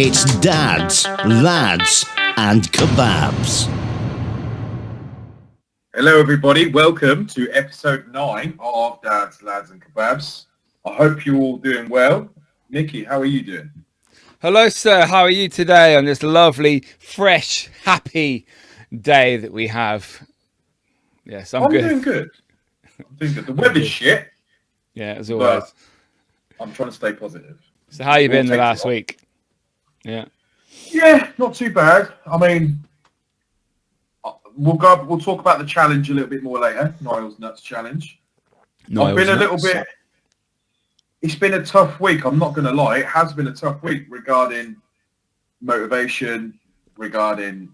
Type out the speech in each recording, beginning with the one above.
It's Dads, Lads and Kebabs. Hello everybody, welcome to episode 9 of Dads, Lads and Kebabs. I hope you're all doing well. Miki, how are you doing? Hello sir, how are you today on this lovely, fresh, happy day that we have? Yes, I'm good. Doing good. I'm doing good. The weather's shit. Yeah, as always. I'm trying to stay positive. So how you been the last week? Yeah, not too bad. I mean, we'll talk about the challenge a little bit more later. Niall's Nuts challenge. I've been a little bit. It's been a tough week. I'm not going to lie. It has been a tough week regarding motivation, regarding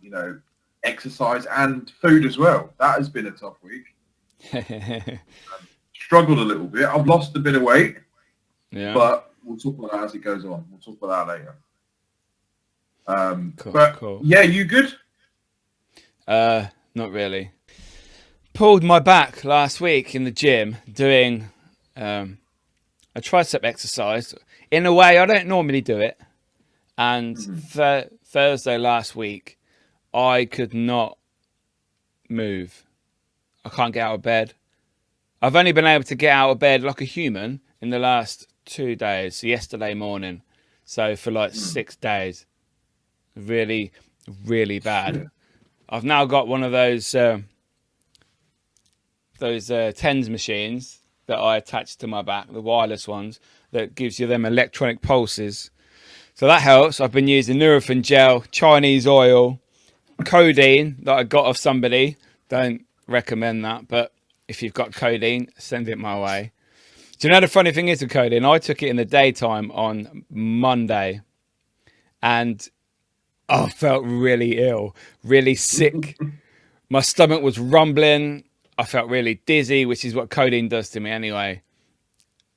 exercise and food as well. That has been a tough week. Struggled a little bit. I've lost a bit of weight. Yeah, but we'll talk about that as it goes on. We'll talk about that later. Cool. Yeah, you good? Not really. Pulled my back last week in the gym doing a tricep exercise in a way I don't normally do it. And Thursday last week, I could not move. I can't get out of bed. I've only been able to get out of bed like a human in the last 2 days. So yesterday morning. So for like 6 days. Really, really bad. Shit. I've now got one of those TENS machines that I attach to my back, the wireless ones, that gives you them electronic pulses. So that helps. I've been using Nurofen gel, Chinese oil, codeine that I got off somebody. Don't recommend that, but if you've got codeine, send it my way. Do you know the funny thing is with codeine? I took it in the daytime on Monday, and I felt really ill, really sick. My stomach was rumbling. I felt really dizzy, which is what codeine does to me anyway.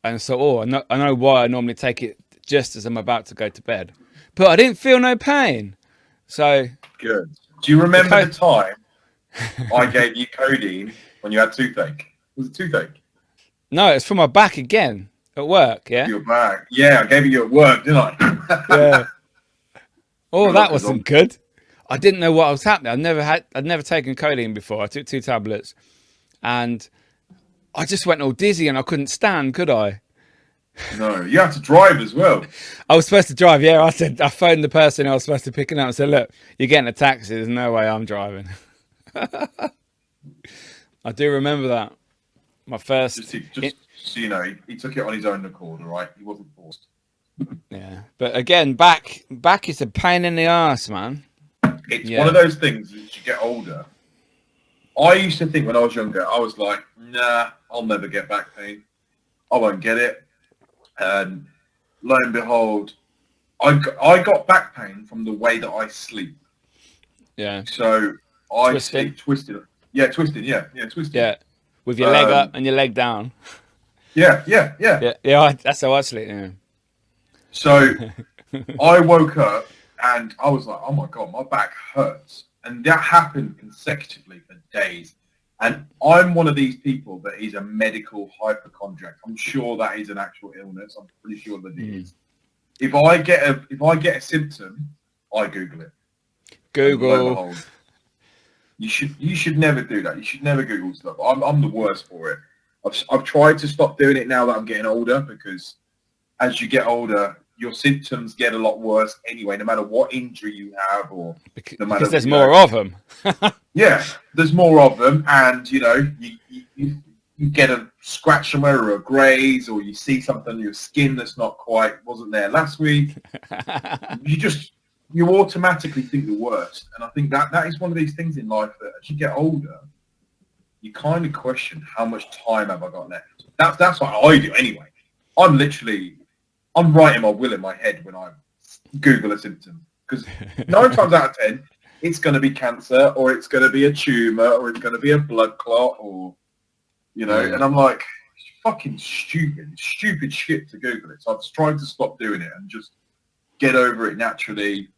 And so, I know why I normally take it just as I'm about to go to bed. But I didn't feel no pain. So good. Do you remember the time I gave you codeine when you had toothache? Was it toothache? No, it's for my back again at work, yeah? Your back. Yeah, I gave it you at work, didn't I? Yeah. Oh, that wasn't good. I didn't know what was happening. I'd never taken codeine before. I took 2 tablets and I just went all dizzy and I couldn't stand, could I? No, you have to drive as well. I was supposed to drive, yeah. I phoned the person I was supposed to pick it up and said, look, you're getting a taxi. There's no way I'm driving. I do remember that. My first... Just so you know, he took it on his own accord, all right? He wasn't forced. Yeah, but again, back is a pain in the ass, man. It's one of those things as you get older. I used to think when I was younger, I was like, nah, I'll never get back pain. I won't get it. And lo and behold, I got back pain from the way that I sleep. Yeah. So I sleep twisted. Yeah, twisted. Yeah, twisted. Yeah, with your leg up and your leg down. Yeah. That's how I sleep. Yeah. So I woke up and I was like, oh my God, my back hurts. And that happened consecutively for days. And I'm one of these people that is a medical hypochondriac. I'm sure that is an actual illness. I'm pretty sure that it is. If I get a symptom, I Google it. Google. You should never do that. You should never Google stuff. I'm the worst for it. I've tried to stop doing it now that I'm getting older, because as you get older, your symptoms get a lot worse anyway, no matter what injury you have, or no matter, because there's more of them. Yeah, there's more of them, and you get a scratch somewhere or a graze, or you see something on your skin that's wasn't there last week. You automatically think the worst, and I think that is one of these things in life that as you get older, you kind of question how much time have I got left. That's what I do anyway. I'm writing my will in my head when I Google a symptom, because 9 times out of 10, it's going to be cancer, or it's going to be a tumor, or it's going to be a blood clot, or, and I'm like, fucking stupid shit to Google it. So I've tried to stop doing it and just get over it naturally,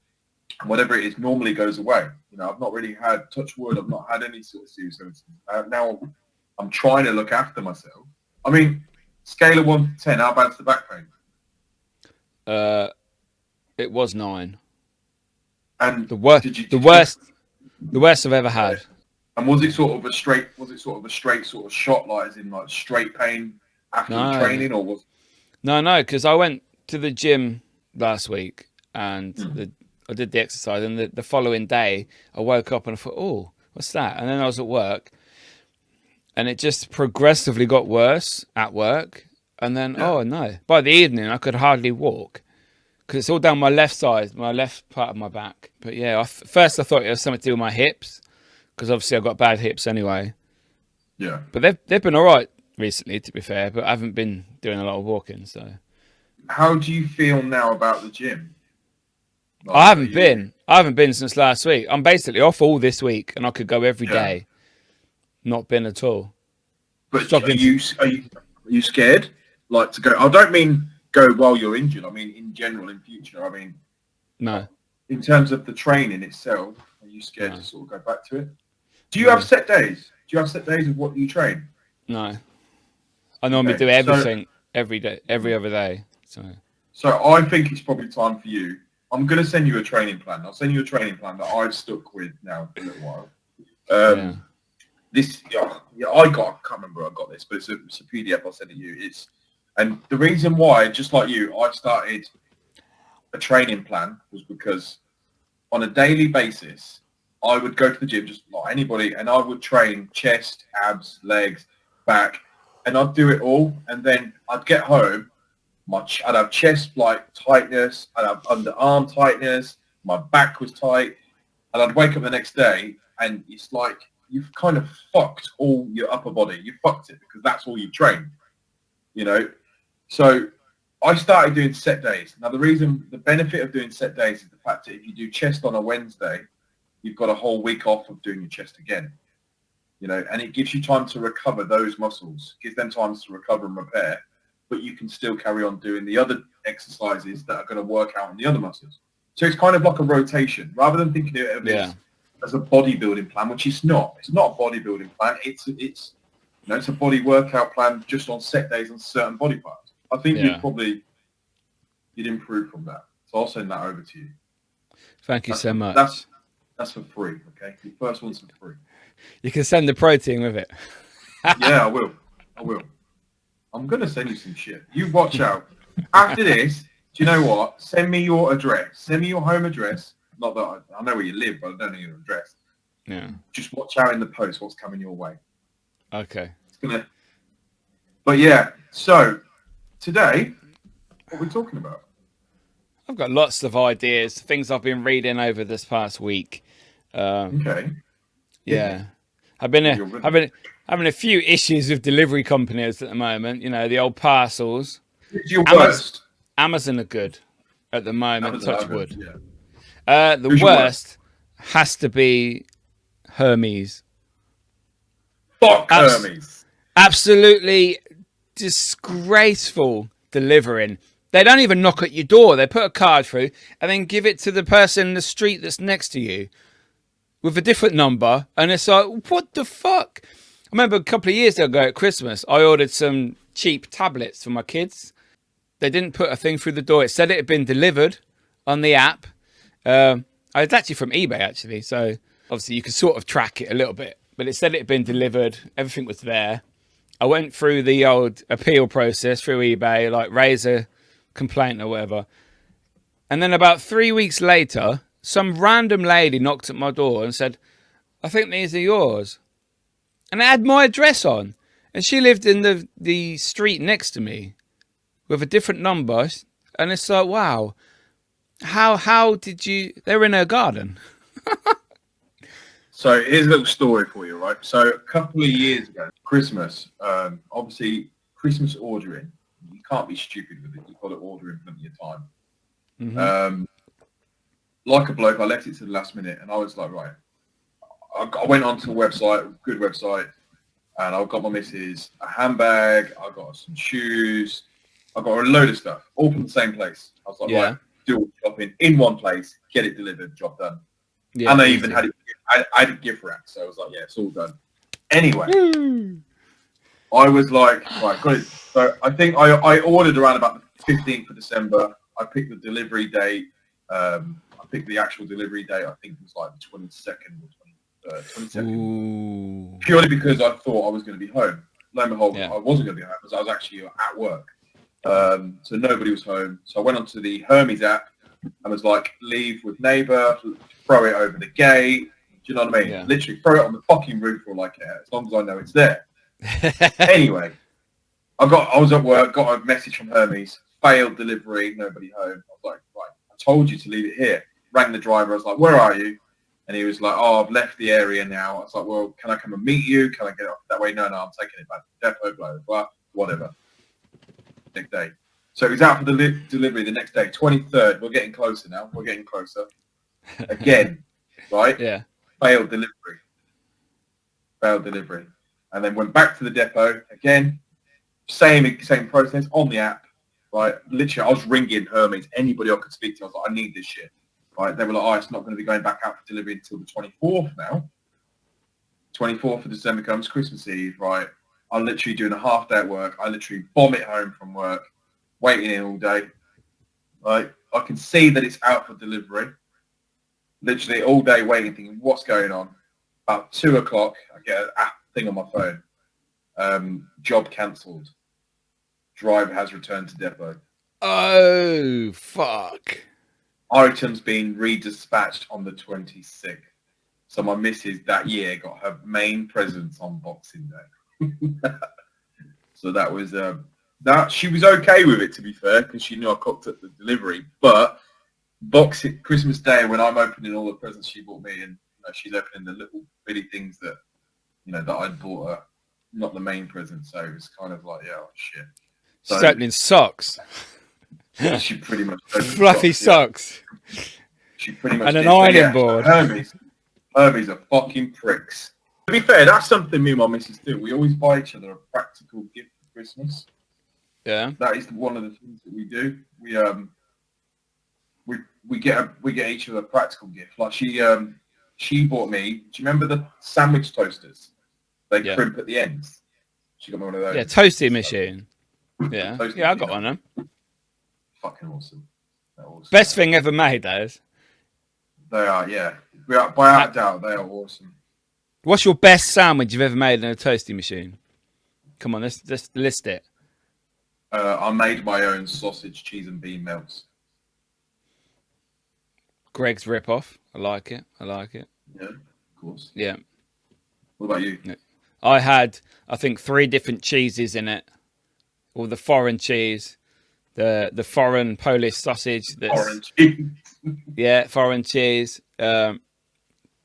and whatever it is normally goes away. I've not really had, touch wood, I've not had any sort of serious symptoms. Now I'm trying to look after myself. I mean, scale of 1 to 10, how bad's the back pain? It was 9. And The worst. The worst I've ever had. And was it sort of a straight? Was it sort of a straight sort of shot, like as in like straight pain after the training, or was? No, because I went to the gym last week and I did the exercise, and the following day I woke up and I thought, oh, what's that? And then I was at work, and it just progressively got worse at work. And then, oh no, by the evening I could hardly walk because it's all down my left side, my left part of my back. But yeah, first I thought it was something to do with my hips because obviously I've got bad hips anyway. Yeah. But they've been all right recently, to be fair, but I haven't been doing a lot of walking. So how do you feel now about the gym? Like, I haven't been since last week. I'm basically off all this week, and I could go every day. Not been at all. But are you scared, like, to go? I don't mean go while you're injured. I mean in general, in future. I mean, no. In terms of the training itself, are you scared to sort of go back to it? Do you have set days? Do you have set days of what you train? No. I normally do everything every day, every other day. So I think it's probably time for you. I'm going to send you a training plan. I'll send you a training plan that I've stuck with now for a little while. I can't remember where I got this, but it's a PDF I'll send it you. And the reason why, just like you, I started a training plan was because on a daily basis, I would go to the gym just like anybody, and I would train chest, abs, legs, back, and I'd do it all. And then I'd get home, I'd have chest like tightness, I'd have underarm tightness, my back was tight, and I'd wake up the next day and it's like you've kind of fucked all your upper body. You fucked it because that's all you've trained, you know. So I started doing set days. Now the benefit of doing set days is the fact that if you do chest on a Wednesday, you've got a whole week off of doing your chest again, you know, and it gives you time to recover those muscles, gives them time to recover and repair, but you can still carry on doing the other exercises that are going to work out on the other muscles. So it's kind of like a rotation, rather than thinking of it as a bodybuilding plan, which it's not. It's not a bodybuilding plan. It's a body workout plan just on set days on certain body parts. I think you'd improve from that. So I'll send that over to you. Thank you so much. That's for free, okay? The first one's for free. You can send the protein with it. Yeah, I will. I'm going to send you some shit. You watch out. After this, do you know what? Send me your address. Send me your home address. Not that I know where you live, but I don't know your address. Yeah. Just watch out in the post what's coming your way. Okay. But yeah, so today, what are we talking about? I've got lots of ideas, things I've been reading over this past week. Okay. Yeah. I've been having a few issues with delivery companies at the moment. You know, the old parcels. It's your worst. Amazon are good at the moment. Touch wood. Yeah. The worst has to be Hermes. Fuck Hermes. Absolutely disgraceful delivering. They don't even knock at your door. They put a card through and then give it to the person in the street that's next to you with a different number. And it's like, what the fuck? I remember a couple of years ago at Christmas, I ordered some cheap tablets for my kids. They didn't put a thing through the door. It said it had been delivered on the app. It's actually from eBay, actually. So obviously you can sort of track it a little bit. But it said it had been delivered. Everything was there. I went through the old appeal process through eBay, like raise a complaint or whatever. And then about 3 weeks later, some random lady knocked at my door and said, I think these are yours. And it had my address on. And she lived in the street next to me with a different number. And it's like, wow, how did you... They were in her garden. So here's a little story for you, right? So a couple of years ago, Christmas, obviously Christmas ordering, you can't be stupid with it. You've got to order in plenty of time. Mm-hmm. Like a bloke, I left it to the last minute and I was like, right. I went onto a website, good website, and I got my missus a handbag, I got some shoes, I got a load of stuff, all from the same place. I was like, right, do all the shopping in one place, get it delivered, job done. Yeah, and I even had it. I had a gift rack, so I was like, yeah, it's all done. Anyway, I was like, right, got it. So I think I ordered around about the 15th of December. I picked the delivery date. I think the actual delivery date, I think, was like the 22nd or 22nd. Ooh. Purely because I thought I was going to be home. Lo and behold, Yeah. I wasn't going to be home because I was actually at work. So nobody was home. So I went onto the Hermes app and was like, leave with neighbour, throw it over the gate. Do you know what I mean? Yeah. Literally throw it on the fucking roof for all I care, as long as I know it's there. Anyway, I was at work, got a message from Hermes, failed delivery, nobody home. I was like, right, I told you to leave it here. Rang the driver, I was like, where are you? And he was like, oh, I've left the area now. I was like, well, can I come and meet you? Can I get off that way? No, I'm taking it back to the depot, blah, blah, blah, whatever. Next day. So he was out for the delivery the next day, 23rd. We're getting closer now. We're getting closer. Again, right? Yeah. Failed delivery. And then went back to the depot again. Same process on the app. Right? Literally, I was ringing Hermes. Anybody I could speak to, I was like, I need this shit. Right? They were like, oh, it's not going to be going back out for delivery until the 24th now. 24th of December comes Christmas Eve, right? I'm literally doing a half day at work. I literally bomb it home from work, waiting in all day. Right? I can see that it's out for delivery. Literally all day waiting, thinking, what's going on? About 2 o'clock, I get an app thing on my phone. Job cancelled. Driver has returned to depot. Oh, fuck. Items being redispatched on the 26th. So my missus that year got her main presents on Boxing Day. So that was that she was okay with it, to be fair, because she knew I cocked up the delivery. But Christmas Day, when I'm opening all the presents she bought me, and she's opening the little bitty things that that I'd bought her, not the main present. So it was kind of like, yeah, oh, shit. So, She's opening socks. She pretty much Fluffy socks. Yeah. She pretty much and an did. ironing board. Hermes are fucking pricks. To be fair, that's something me and my missus do. We always buy each other a practical gift for Christmas. Yeah. That is one of the things that we do. We get each other a practical gift. Like she bought me. Do you remember the sandwich toasters? They crimp at the ends. She got me one of those. Yeah, toasting machine. Yeah, I got one of them. Fucking awesome. Awesome. Best thing ever made, those. They are, yeah. By a doubt, they are awesome. What's your best sandwich you've ever made in a toasting machine? Come on, let's list it. I made my own sausage, cheese, and bean melts. Greg's rip-off. I like it. Yeah, of course. Yeah. What about you? I had, I think, 3 different cheeses in it. All the foreign cheese, the foreign Polish sausage. Foreign cheese. Yeah, foreign cheese.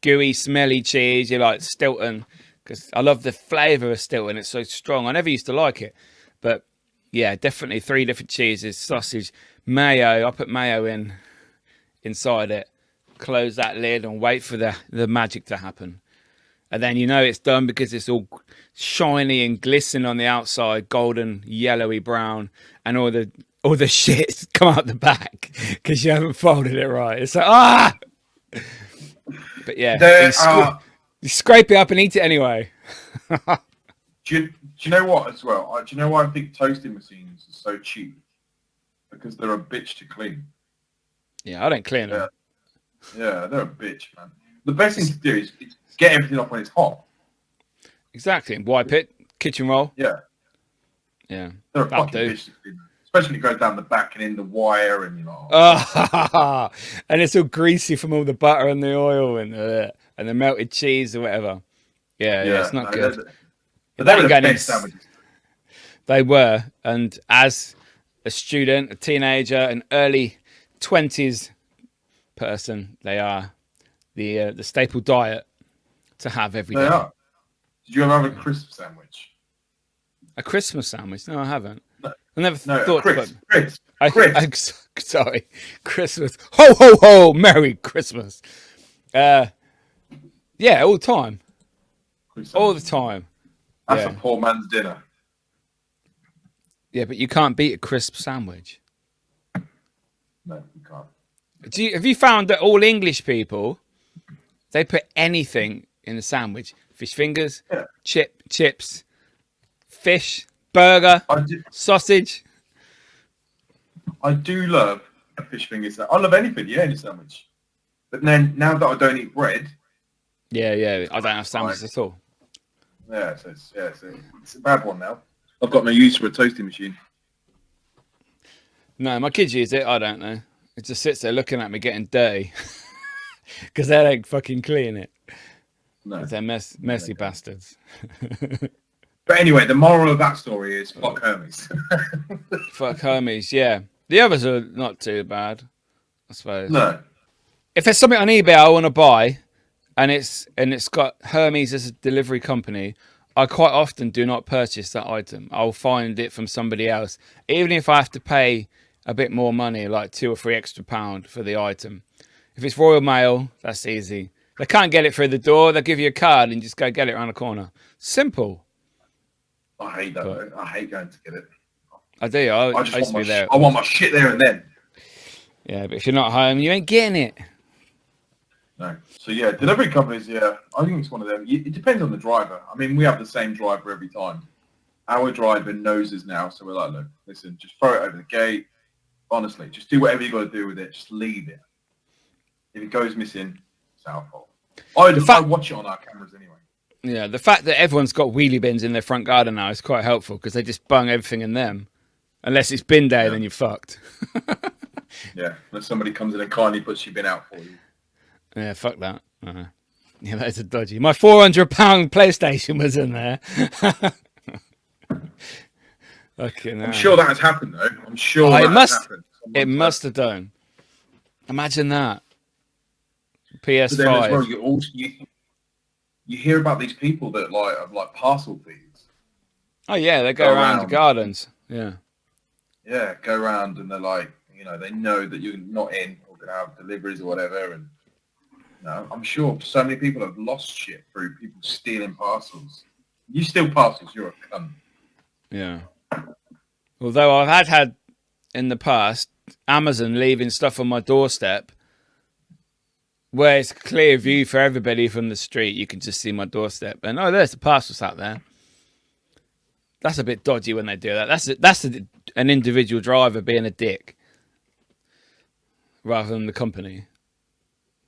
Gooey, smelly cheese. You like Stilton, because I love the flavour of Stilton. It's so strong. I never used to like it, but yeah, definitely 3 different cheeses, sausage, mayo. I put mayo inside it. Close that lid and wait for the magic to happen. And then it's done because it's all shiny and glistening on the outside, golden, yellowy brown, and all the shit come out the back because you haven't folded it right. It's like, But yeah, you scrape it up and eat it anyway. Do you know what as well? Do you know why I think toasting machines are so cheap? Because they're a bitch to clean. Yeah, I don't clean them. Yeah, they're a bitch, man. The best thing to do is get everything off when it's hot. Exactly. Wipe it, kitchen roll. Yeah. Yeah. They're a fucking bitch to clean. Especially when it goes down the back and in the wire and and it's all greasy from all the butter and the oil and the melted cheese or whatever. Yeah, it's not good. But they were the best sandwiches. They were, and as a student, a teenager, an early 20s person, they are the staple diet to have every day. They are. Did you ever have a crisp sandwich? A Christmas sandwich? No, I haven't. No. I never thought crisp. Sorry, Christmas. Ho ho ho! Merry Christmas. Yeah, all the time. All the time. That's a poor man's dinner. Yeah, but you can't beat a crisp sandwich. No, you can't. Have you found that all English people, they put anything in the sandwich? Fish fingers, chips, fish, burger, sausage. I do love a fish finger sandwich. I love anything, yeah, in a sandwich. But then now that I don't eat bread, Yeah. I don't have sandwiches at all. yeah, so it's a bad one now. I've got no use for a toasting machine. No, my kids use it. I don't know. It just sits there looking at me getting dirty because they don't fucking clean it. No, They're messy bastards. But anyway, the moral of that story is fuck Hermes. Fuck Hermes, yeah. The others are not too bad, I suppose. No. If there's something on eBay I want to buy, and it's got Hermes as a delivery company, I quite often do not purchase that item. I'll find it from somebody else, even if I have to pay a bit more money, like £2 or £3 extra for the item. If it's Royal Mail, that's easy. They can't get it through the door. They'll give you a card and just go get it around the corner. Simple. I hate that, though. I hate going to get it. I do. I just used to be there. I want my shit there and then. Yeah, but if you're not home, you ain't getting it. No. So, yeah, delivery companies, yeah, I think it's one of them. It depends on the driver. I mean, we have the same driver every time. Our driver knows us now, so we're like, look, listen, just throw it over the gate. Honestly, just do whatever you got to do with it. Just leave it. If it goes missing, it's our fault. I watch it on our cameras anyway. Yeah, the fact that everyone's got wheelie bins in their front garden now is quite helpful because they just bung everything in them. Unless it's bin day, then you're fucked. Yeah, unless somebody comes in and kindly puts your bin out for you. Yeah, fuck that. Yeah, that's a dodgy. My £400 PlayStation was in there. Okay, I'm sure that has happened, though. I'm sure it has happened. It must have done. Imagine that. PS5. But then as well, you hear about these people that have parcel thieves. Oh yeah, they go around the gardens. Yeah. Yeah, go around and they're like, they know that you're not in or gonna have deliveries or whatever, and I'm sure so many people have lost shit through people stealing parcels. You steal parcels, you're a cunt. Yeah. Although I've had in the past Amazon leaving stuff on my doorstep where it's a clear view for everybody from the street. You can just see my doorstep. And, there's the parcels out there. That's a bit dodgy when they do that. That's an individual driver being a dick rather than the company.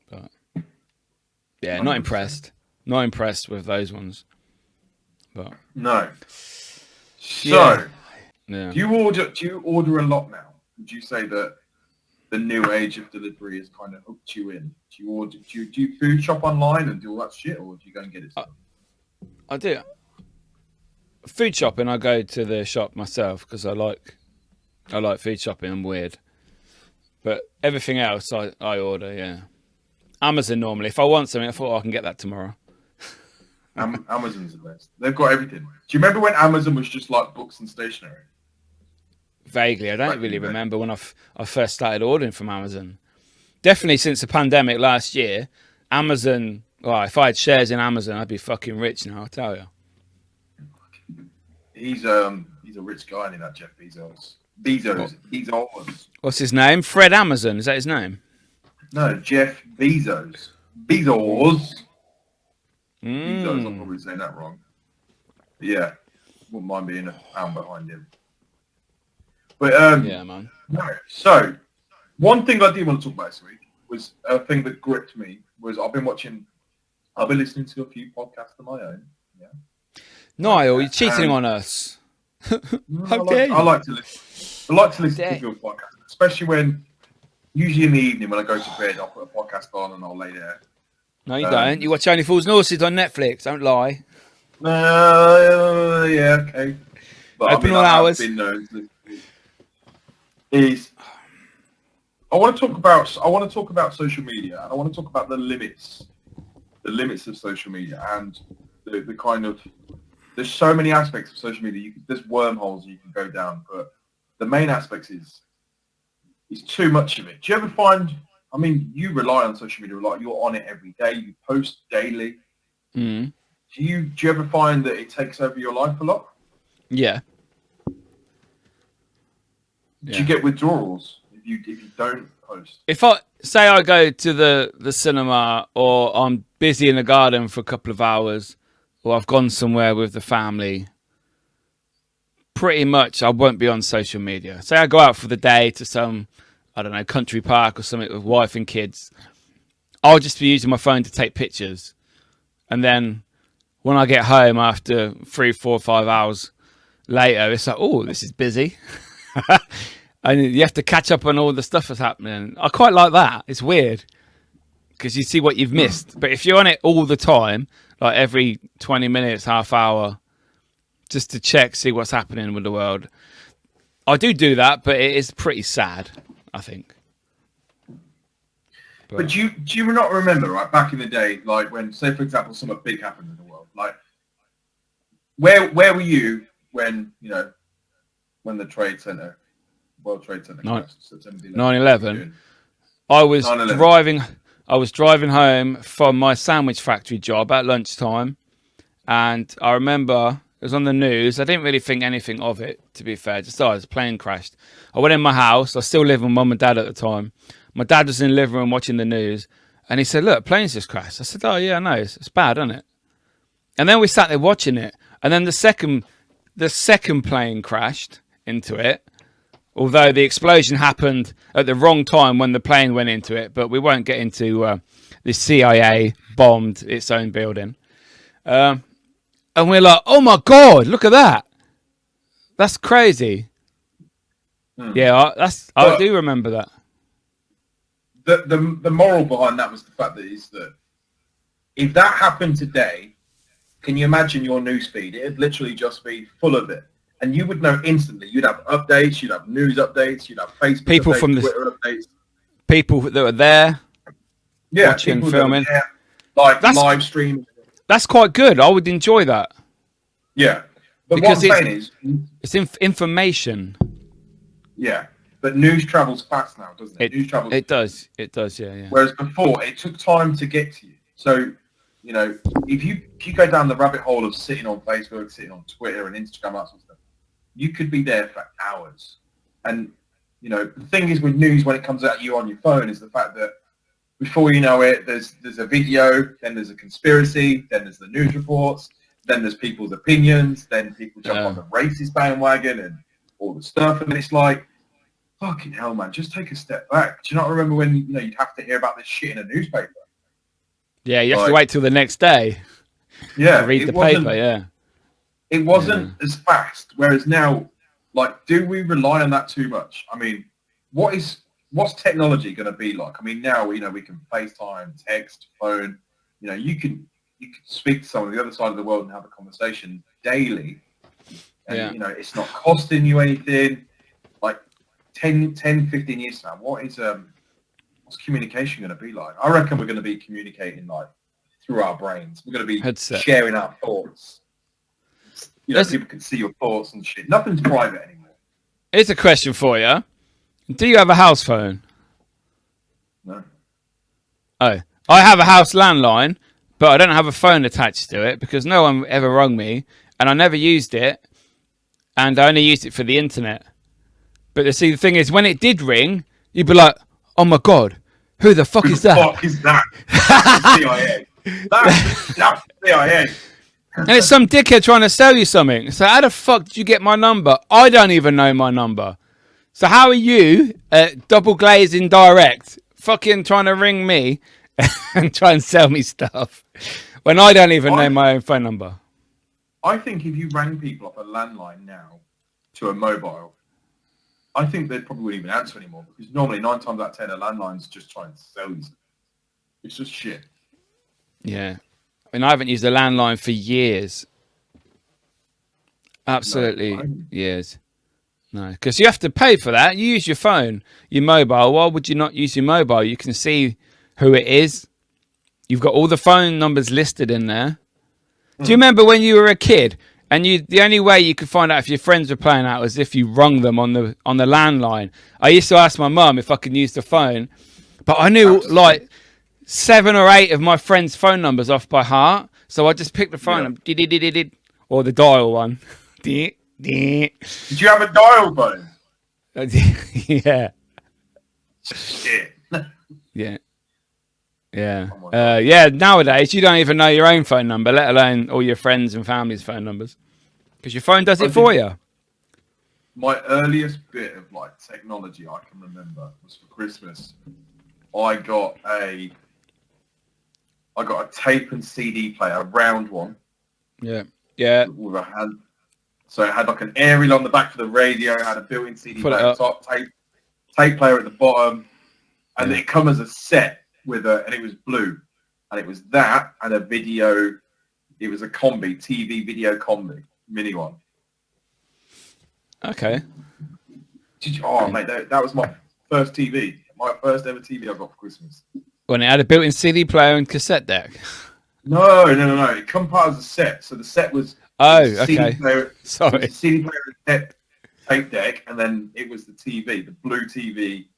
But, yeah, not impressed. Not impressed with those ones. But no. So, yeah. do you order a lot now? Would you say that the new age of delivery has kind of hooked you in? Do you food shop online and do all that shit, or do you go and get it? I do. Food shopping, I go to the shop myself because I like food shopping. I'm weird, but everything else I order. Yeah, Amazon normally. If I want something, I thought I can get that tomorrow. Amazon's the best. They've got everything. Do you remember when Amazon was just like books and stationery? Vaguely, I don't really remember when I first started ordering from Amazon. Definitely since the pandemic last year, Amazon. Well, if I had shares in Amazon, I'd be fucking rich now. I'll tell you. He's a rich guy, in that Jeff Bezos. Bezos. What's his name? Fred Amazon. Is that his name? No, Jeff Bezos. Bezos. Bezos. I'm probably saying that wrong. But yeah, wouldn't mind being a pound behind him. But yeah, man. No. So one thing I did want to talk about this week was a thing that gripped me. I've been listening to a few podcasts of my own. Yeah. Niall, you're cheating on us. I like to listen. To good podcasts, especially when, usually in the evening when I go to bed, I'll put a podcast on and I'll lay there. No, you don't. You watch Only Fools and Horses on Netflix. Don't lie. Yeah, okay. But Open all hours. I want to talk about social media, and I want to talk about the limits of social media, and the kind of, there's so many aspects of social media. There's wormholes you can go down, but the main aspects is too much of it. Do you ever find? I mean, you rely on social media a lot. You're on it every day. You post daily. Mm. Do you ever find that it takes over your life a lot? Yeah. Do you get withdrawals if you don't post? If I go to the cinema, or I'm busy in the garden for a couple of hours, or I've gone somewhere with the family, pretty much I won't be on social media. Say I go out for the day to some I don't know, country park or something with wife and kids, I'll just be using my phone to take pictures. And then when I get home after 3, 4, 5 hours later, it's like, oh, this is busy. And you have to catch up on all the stuff that's happening. I quite like that. It's weird because you see what you've missed. But if you're on it all the time, like every 20 minutes, half hour, just to check, see what's happening with the world, I do that, but it is pretty sad, I think. But do you not remember, right, back in the day, like when, say, for example, something big happened in the world, like where were you when, you know, when the World Trade Center crashed, September 9/11. I was 9/11. driving home from my sandwich factory job at lunchtime, and I remember it was on the news. I didn't really think anything of it, to be fair. Just his plane crashed. I went in my house. I was still living with mum and dad at the time. My dad was in the living room watching the news, and he said, "Look, plane's just crashed." I said, "Oh yeah, I know. It's bad, isn't it?" And then we sat there watching it, and then the second plane crashed into it. Although the explosion happened at the wrong time when the plane went into it, but we won't get into the CIA bombed its own building. And we're like, oh my God, look at that. That's crazy. Yeah, I do remember that. The moral behind that was the fact that if that happened today, can you imagine your newsfeed? It'd literally just be full of it. And you would know instantly. You'd have updates, you'd have news updates, you'd have Facebook people updates, from Twitter updates. People that were there, watching, filming. Like live stream. That's quite good. I would enjoy that. Yeah. But because what I'm saying is... It's information. Yeah. But news travels fast now, doesn't it? News travels It does. It does, yeah. Whereas before, it took time to get to you. So... You know, if you go down the rabbit hole of sitting on Facebook, sitting on Twitter and Instagram, that sort of stuff, you could be there for hours. And, you know, the thing is with news when it comes at you on your phone is the fact that before you know it, there's a video, then there's a conspiracy, then there's the news reports, then there's people's opinions, then people jump on the racist bandwagon and all the stuff. And it's like, fucking hell, man, just take a step back. Do you not remember when, you know, you'd have to hear about this shit in a newspaper? Yeah, you have to wait till the next day. Yeah, to read the paper. Yeah, it wasn't as fast. Whereas now, like, do we rely on that too much? I mean, what's technology going to be like? I mean, now you know we can FaceTime, text, phone. You know, you can speak to someone on the other side of the world and have a conversation daily, and you know it's not costing you anything. Like 10, 15 years now, what's communication going to be like? I reckon we're going to be communicating like through our brains. We're going to be sharing our thoughts. You know, people can see your thoughts and shit. Nothing's private anymore. Here's a question for you. Do you have a house phone? No. Oh, I have a house landline, but I don't have a phone attached to it because no one ever rung me, and I never used it, and I only used it for the internet. But see, the thing is, when it did ring, you'd be like, oh my God, who the fuck is that? Who the fuck is that? That's CIA. That's CIA. And it's some dickhead trying to sell you something. So how the fuck did you get my number? I don't even know my number. So how are you, double glazing direct, fucking trying to ring me and try and sell me stuff when I don't even know my own phone number? I think if you rang people off a landline now to a mobile, I think they probably wouldn't even answer anymore because normally 9 times out of 10 a landline's just trying to sell you. It's just shit. Yeah. I mean, I haven't used a landline for years. Absolutely years. No, because you have to pay for that. You use your phone, your mobile. Why would you not use your mobile? You can see who it is. You've got all the phone numbers listed in there. Do you remember when you were a kid and the only way you could find out if your friends were playing out was if you rung them on the landline? I used to ask my mum if I could use the phone, but I knew like 7 or 8 of my friends' phone numbers off by heart. So I just picked the phone up, or the dial one. Did you have a dial phone? Yeah. Shit. Yeah. Yeah. Yeah. Nowadays, you don't even know your own phone number, let alone all your friends and family's phone numbers, because your phone does it for you. my earliest bit of like technology I can remember was for Christmas. I got a tape and CD player, a round one. Yeah. Yeah. With a hand. So it had like an aerial on the back for the radio, it had a built-in CD Put it player up. top, tape player at the bottom, and it come as a set and it was blue. And it was that and a video, it was a combi, TV video combi, mini one. Okay. Mate, that was my first TV. My first ever TV I got for Christmas. When it had a built-in CD player and cassette deck. No. It come part as a set. So the set was okay. Sorry. CD player and tape deck, and then it was the TV, the blue TV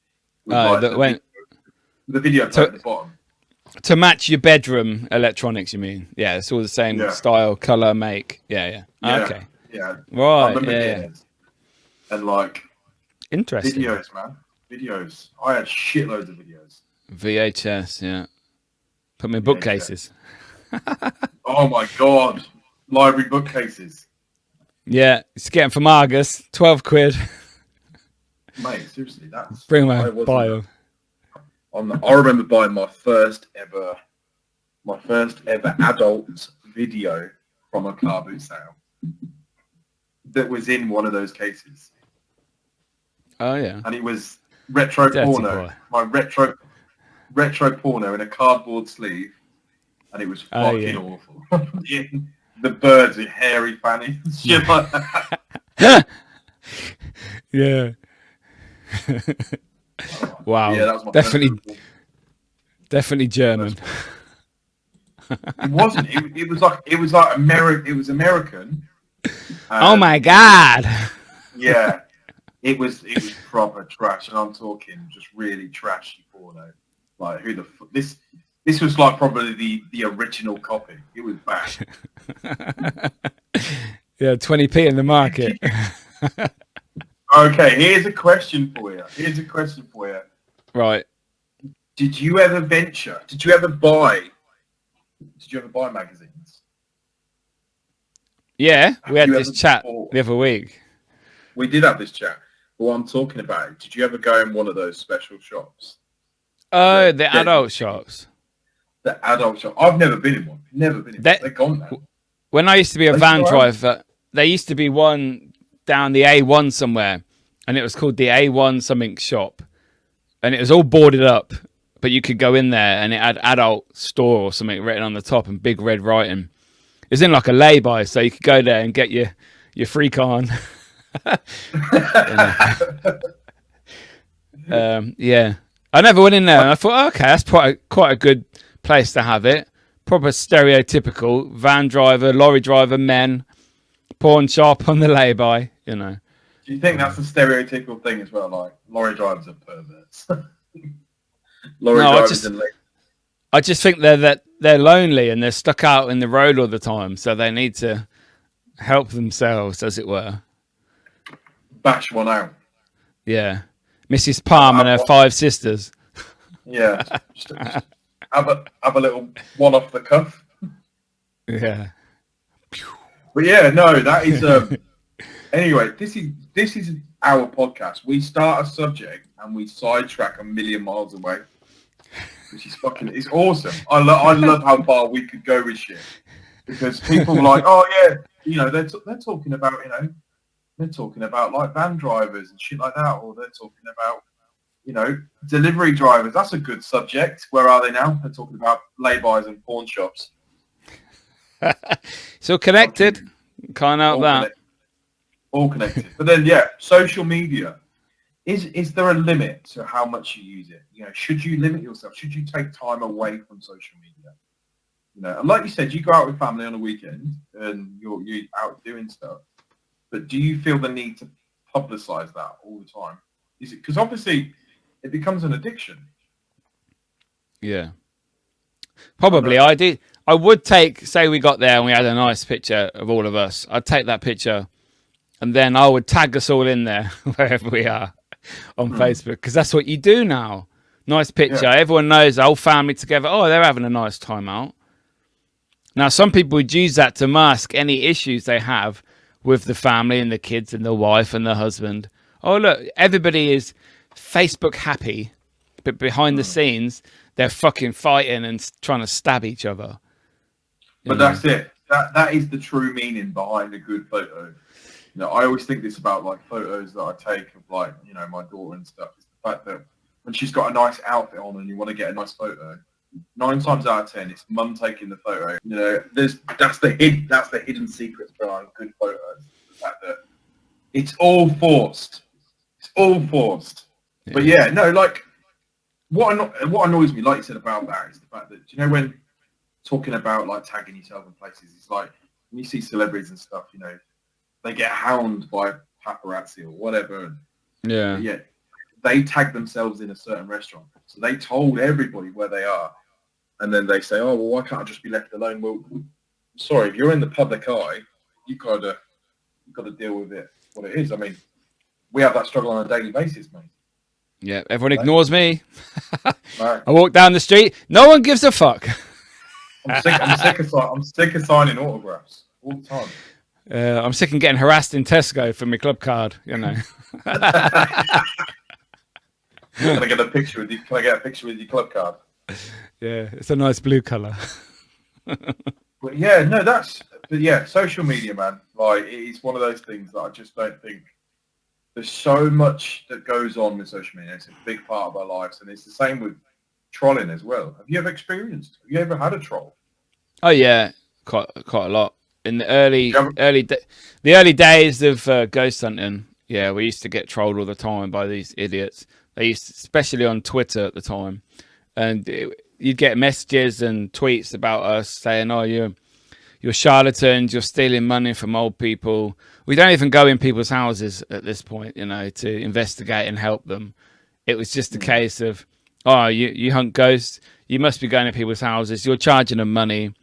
with the video player at the bottom. To match your bedroom electronics, you mean? Yeah, it's all the same style, color, make. Yeah. Okay. Yeah. Right. And like interesting videos, man. Videos. I had shitloads of videos. VHS. Yeah. Put me in bookcases. Oh my god, library bookcases. Yeah, it's getting from Argus, 12 quid. Mate, seriously, that's bring my bio. I remember buying my first ever adult video from a car boot sale that was in one of those cases. Oh yeah. And it was retro Dirty porno. boy. My retro porno in a cardboard sleeve, and it was fucking awful. The birds with hairy fannies, shit like that. Yeah. Wow. Yeah, that was my definitely German. It wasn't. It was like American. Oh my god. Yeah. It was proper trash, and I'm talking just really trashy porno. Like this was like probably the original copy. It was bad. Yeah, 20p in the market. Okay, here's a question for you. Right. Did you ever buy magazines? Yeah, we had this chat the other week. We did have this chat. But what I'm talking about, did you ever go in one of those special shops? Oh, the adult shops. The adult shop. I've never been in one. They're gone now. When I used to be a van driver, there used to be one down the A1 somewhere, and it was called the A1 something shop, and it was all boarded up, but you could go in there and it had adult store or something written on the top in big red writing. It was in like a lay-by, so you could go there and get your freak on. Yeah, I never went in there, and I thought, okay, that's quite a good place to have it. Proper stereotypical van driver, lorry driver, men, pawn shop on the lay-by. You know. Do you think that's a stereotypical thing as well? Like lorry drivers are perverts. I just think they're lonely and they're stuck out in the road all the time, so they need to help themselves, as it were. Bash one out. Yeah, Mrs. Palm and her 5 sisters. Yeah, just have a little one off the cuff. Yeah. But yeah, no, that is. Anyway, this is our podcast. We start a subject and we sidetrack a million miles away, which is it's awesome. I love how far we could go with shit, because people are like, oh yeah, you know, they're talking about, you know, they're talking about like van drivers and shit like that, or they're talking about, you know, delivery drivers. That's a good subject. Where are they now? They're talking about lay-bys and pawn shops. So connected. Can't help that. All connected. But then, yeah, social media. Is there a limit to how much you use it? You know, should you limit yourself? Should you take time away from social media? You know, and like you said, you go out with family on a weekend and you're out doing stuff. But do you feel the need to publicize that all the time? Is it because obviously it becomes an addiction? Yeah. Probably. I would take, say we got there and we had a nice picture of all of us. I'd take that picture and then I would tag us all in there wherever we are on Facebook, because that's what you do now. Nice picture. Yeah. Everyone knows the whole family together. Oh, they're having a nice time out. Now, some people would use that to mask any issues they have with the family and the kids and the wife and the husband. Oh, look, everybody is Facebook happy, but behind the scenes, they're fucking fighting and trying to stab each other. But that's it. That is the true meaning behind a good photo. I always think this about like photos that I take of like, my daughter and stuff. It's the fact that when she's got a nice outfit on and you want to get a nice photo, 9 times out of 10, it's mum taking the photo. That's the hidden secrets behind good photos. The fact that it's all forced. It's all forced. Yeah. But yeah, no, like what annoys me, like you said about that, is the fact that when talking about like tagging yourself in places, it's like when you see celebrities and stuff, they get hounded by paparazzi or whatever. Yeah. Yeah. They tag themselves in a certain restaurant. So they told everybody where they are. And then they say, oh, well, why can't I just be left alone? Well, sorry, if you're in the public eye, you've got to deal with it what it is. I mean, we have that struggle on a daily basis, mate. Yeah, everyone ignores me. Right. I walk down the street. No one gives a fuck. I'm sick of signing autographs all the time. I'm sick of getting harassed in Tesco for my club card, Can I get a picture with you? Can I get a picture with your club card? Yeah, it's a nice blue colour. But yeah, no, social media, man. Like, it's one of those things that I just don't think. There's so much that goes on with social media. It's a big part of our lives, and it's the same with trolling as well. Have you ever had a troll? Oh yeah, quite a lot. In the early days of ghost hunting, yeah, we used to get trolled all the time by these idiots. They used to, especially on Twitter at the time, and you'd get messages and tweets about us saying, "Oh, you're charlatans. You're stealing money from old people." We don't even go in people's houses at this point, to investigate and help them. It was just a case of, "Oh, you hunt ghosts. You must be going to people's houses. You're charging them money."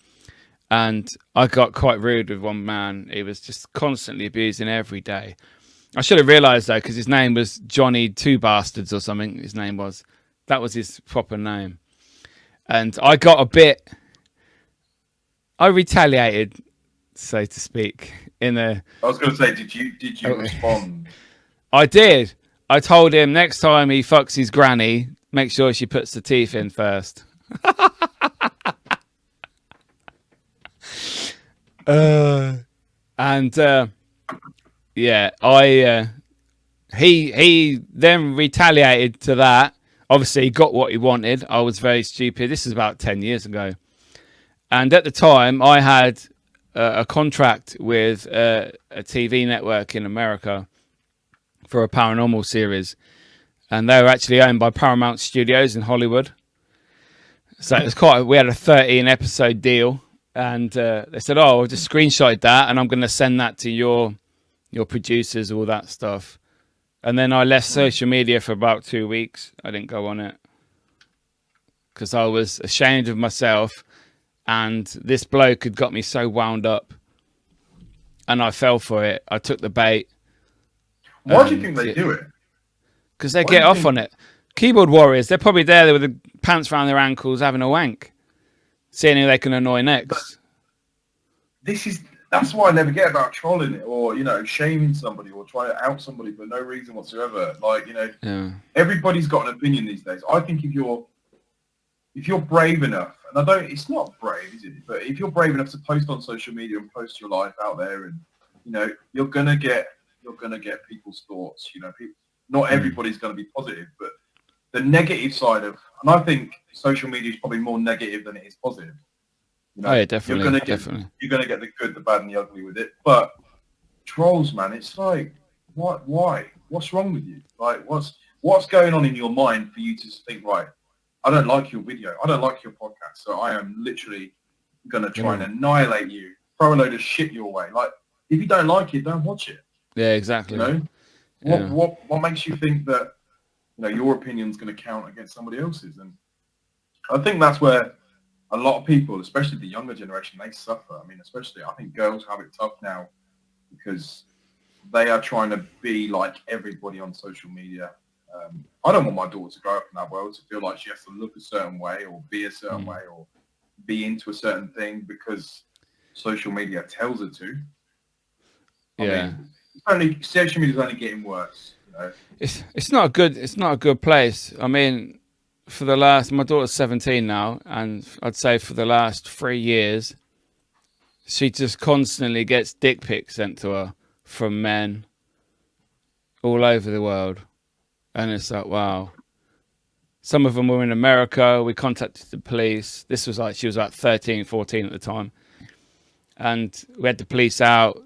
And I got quite rude with one man. He was just constantly abusing every day. I should have realised, though, because his name was Johnny Two Bastards or something. His name was. That was his proper name. And I got a bit... I retaliated, so to speak, I was going to say, did you respond? I did. I told him next time he fucks his granny, make sure she puts the teeth in first. He then retaliated to that. Obviously, he got what he wanted. I was very stupid. This is about 10 years ago. And at the time, I had a contract with a TV network in America for a paranormal series. And they were actually owned by Paramount Studios in Hollywood. So it was we had a 13-episode deal. And they said, "Oh, I've just screenshotted that, and I'm going to send that to your producers, all that stuff." And then I left social media for about 2 weeks. I didn't go on it because I was ashamed of myself, and this bloke had got me so wound up, and I fell for it. I took the bait. Why do you think they do it? Because they get off on it. Keyboard warriors, they're probably there with the pants around their ankles having a wank. Seeing who they can annoy next. That's why I never get about trolling it or, shaming somebody or trying to out somebody for no reason whatsoever. Like, Everybody's got an opinion these days. I think if you're brave enough, and it's not brave, is it? But if you're brave enough to post on social media and post your life out there and, you're going to get people's thoughts, not everybody's going to be positive, but the negative side of, and I think social media is probably more negative than it is positive. Oh yeah, definitely. You're going to get the good, the bad, and the ugly with it. But trolls, man, it's like, what? Why? What's wrong with you? Like, what's going on in your mind for you to think, right? I don't like your video. I don't like your podcast. So I am literally going to try and annihilate you, throw a load of shit your way. Like, if you don't like it, don't watch it. Yeah, exactly. What makes you think that your opinion's going to count against somebody else's? And I think that's where a lot of people, especially the younger generation, they suffer. I mean, especially I think girls have it tough now because they are trying to be like everybody on social media. I don't want my daughter to grow up in that world to feel like she has to look a certain way or be a certain way or be into a certain thing because social media tells her to. I mean, social media is only getting worse. You know, it's not a good place. I mean, for the last, my daughter's 17 now, and I'd say for the last 3 years, she just constantly gets dick pics sent to her from men all over the world, and it's like, wow. Some of them were in America. We contacted the police. This was like, she was like 13, 14 at the time, and we had the police out.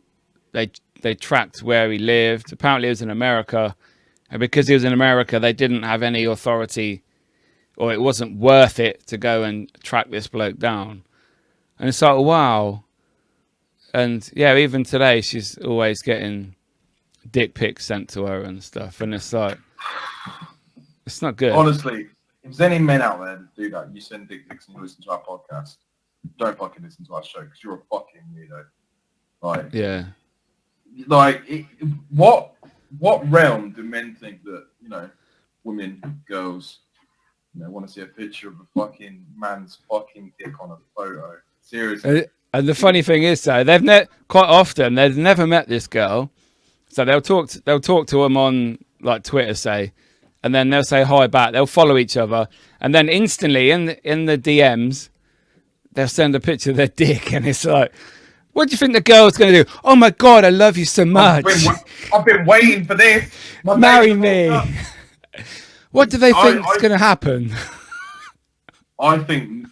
They tracked where he lived. Apparently, he was in America, and because he was in America, they didn't have any authority, or it wasn't worth it to go and track this bloke down. And it's like, wow. And yeah, even today, she's always getting dick pics sent to her and stuff. And it's like, it's not good. honestly, if there's any men out there that do that, you send dick pics and you listen to our podcast, don't fucking listen to our show because you're a fucking weirdo. Like, Yeah. What realm do men think that, you know, women, girls, you know, want to see a picture of a fucking man's fucking dick on a photo? Seriously. And the funny thing is, though, quite often they've never met this girl, so they'll talk to them on like Twitter, say, and then they'll say hi back. They'll follow each other, and then instantly in the DMs, they'll send a picture of their dick, and it's like, what do you think the girl's going to do? Oh my God, I love you so much. I've been waiting for this. Marry me. What do they think is going to happen? I think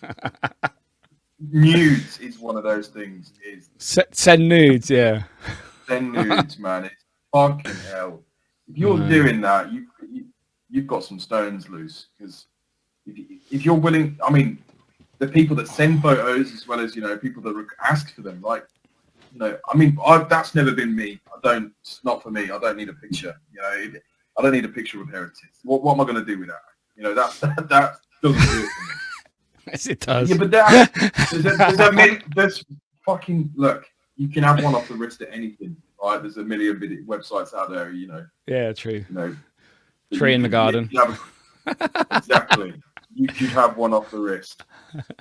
nudes is one of those things. Send nudes, yeah. Send nudes, man. It's fucking hell. If you're doing that, you've got some stones loose. Because if you're willing, I mean, the people that send photos as well as, you know, people that ask for them, like, you know, I mean, that's never been me. It's not for me. I don't need a picture. You know, I don't need a picture of heritage. What am I going to do with that? You know, that doesn't do it for me. Yes, it does. Yeah, but there's fucking, look, you can have one off the wrist at anything, right? There's a million websites out there, you know. Yeah, true. You know, tree in the garden. Exactly. You could have one off the wrist.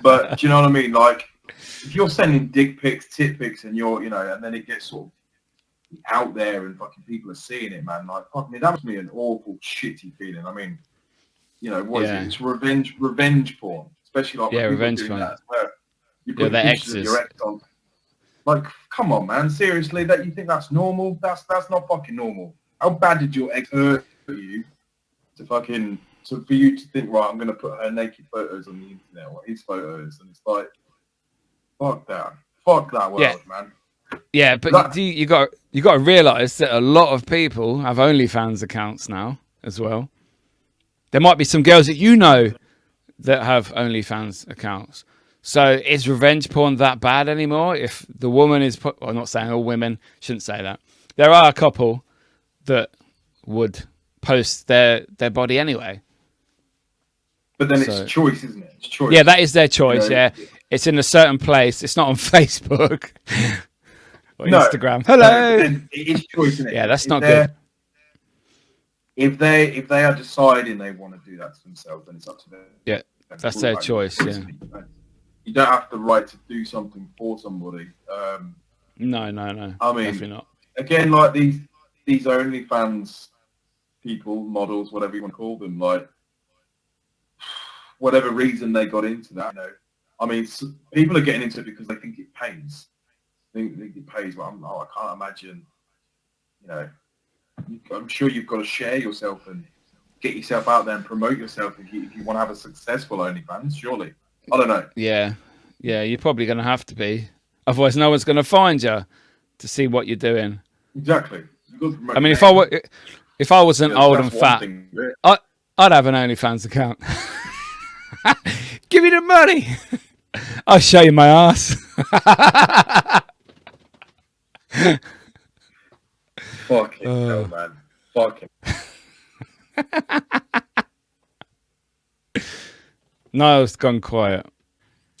But do you know what I mean? Like, if you're sending dick pics, tit pics, and you're, you know, and then it gets sort of out there and fucking people are seeing it, man, like, fuck me, that was me an awful, shitty feeling. I mean, you know, what is it? It's revenge porn. Especially like revenge porn. You put pictures of your ex on. Like, come on, man, seriously, that you think that's normal? That's not fucking normal. How bad did your ex hurt you for you to think, right, I'm going to put her naked photos on the internet or his photos, and it's like, fuck that world, man. Yeah, but you got to realise that a lot of people have OnlyFans accounts now as well. There might be some girls that you know that have OnlyFans accounts. So is revenge porn that bad anymore? If the woman is, I'm not saying all women, shouldn't say that. There are a couple that would post their body anyway. But then it's choice, isn't it? It's choice. Yeah, that is their choice. You know, it's in a certain place. It's not on Facebook or Instagram. Hello. It is choice, isn't it? Yeah, that's not good. If they are deciding they want to do that to themselves, then it's up to them. Yeah, that's their choice. Yeah. You don't have the right to do something for somebody. No. I mean, definitely not. Again, like these OnlyFans people, models, whatever you want to call them, like, whatever reason they got into that, you know. I mean, people are getting into it because they think it pays. They think it pays. Well, I can't imagine, you know, I'm sure you've got to share yourself and get yourself out there and promote yourself if you want to have a successful OnlyFans, surely. I don't know. Yeah, you're probably going to have to be. Otherwise, no one's going to find you to see what you're doing. Exactly. I mean, if I wasn't old and fat, I'd have an OnlyFans account. Give me the money. I'll show you my ass. Fucking hell, man. Fucking. Niall's gone quiet.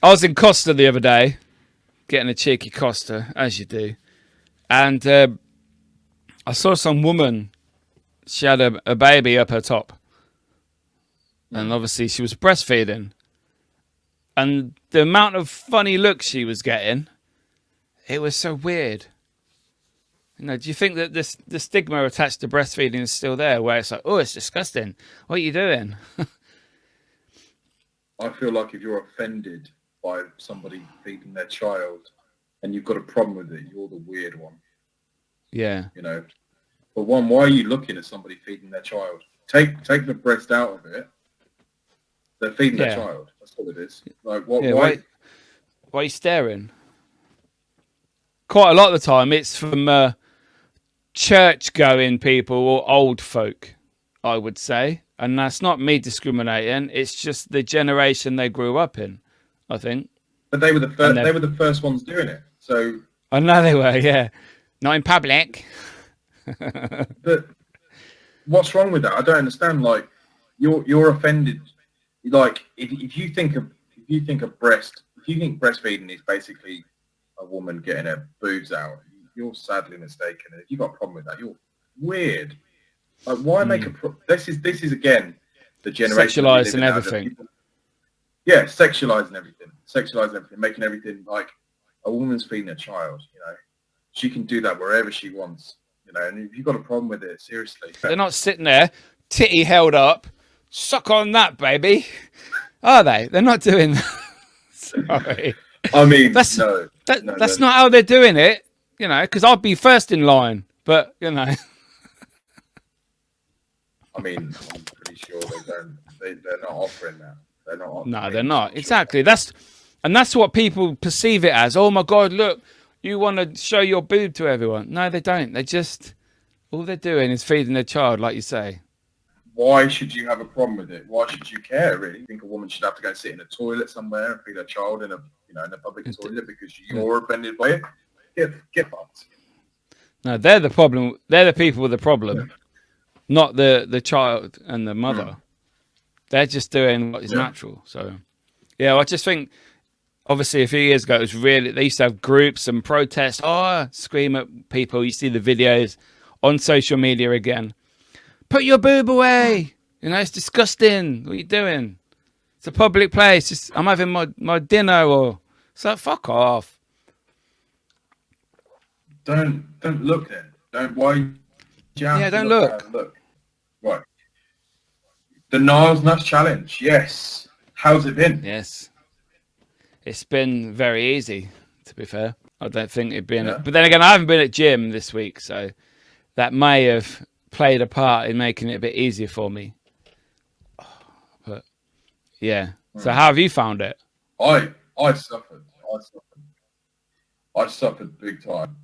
I was in Costa the other day, getting a cheeky Costa, as you do. And I saw some woman. She had a baby up her top. And obviously she was breastfeeding. And the amount of funny looks she was getting, it was so weird. You know, do you think that the stigma attached to breastfeeding is still there, where it's like, oh, it's disgusting. What are you doing? I feel like if you're offended by somebody feeding their child and you've got a problem with it, you're the weird one. Yeah. You know, but one, why are you looking at somebody feeding their child? Take the breast out of it. They're feeding their child. That's all it is. Like what? Yeah, why? Why are you staring? Quite a lot of the time, it's from church-going people or old folk, I would say, and that's not me discriminating. It's just the generation they grew up in, I think. But they were the first. They were the first ones doing it. So I know they were. Yeah, not in public. But what's wrong with that? I don't understand. Like you're offended. Like if you think of breastfeeding is basically a woman getting her boobs out, you're sadly mistaken. And if you've got a problem with that, you're weird. Like why make a this is again the generation Sexualizing everything. Yeah, sexualizing everything, making everything like a woman's feeding a child. You know, she can do that wherever she wants. You know, and if you've got a problem with it, seriously, they're not sitting there, titty held up, suck on that, baby. Are they? They're not doing that. Sorry. I mean, that's that's not how they're doing it. You know, because I'd be first in line, but you know. I mean, I'm pretty sure they don't. They're not offering that. They're not. No, they're not. Exactly. That's what people perceive it as. Oh my God! Look, you want to show your boob to everyone. No, they don't. They just all they're doing is feeding their child, like you say. Why should you have a problem with it? Why should you care? Really, you think a woman should have to go and sit in a toilet somewhere and feed her child in a public toilet because you're offended by it? Get fucked. No, they're the problem. They're the people with the problem, not the child and the mother. They're just doing what is natural. So, yeah, I just think, obviously, a few years ago, it was really, they used to have groups and protests. Oh, scream at people. You see the videos on social media again. Put your boob away. You know, it's disgusting. What are you doing? It's a public place. I'm having my dinner. Or it's like, fuck off. Don't look then. Don't why? Don't look. Look. Right. The Niles Nuts Challenge. Yes. How's it been? Yes. It's been very easy, to be fair. I don't think it'd been... But then again, I haven't been at gym this week, so that may have played a part in making it a bit easier for me. But, yeah. So how have you found it? I suffered. I suffered big time.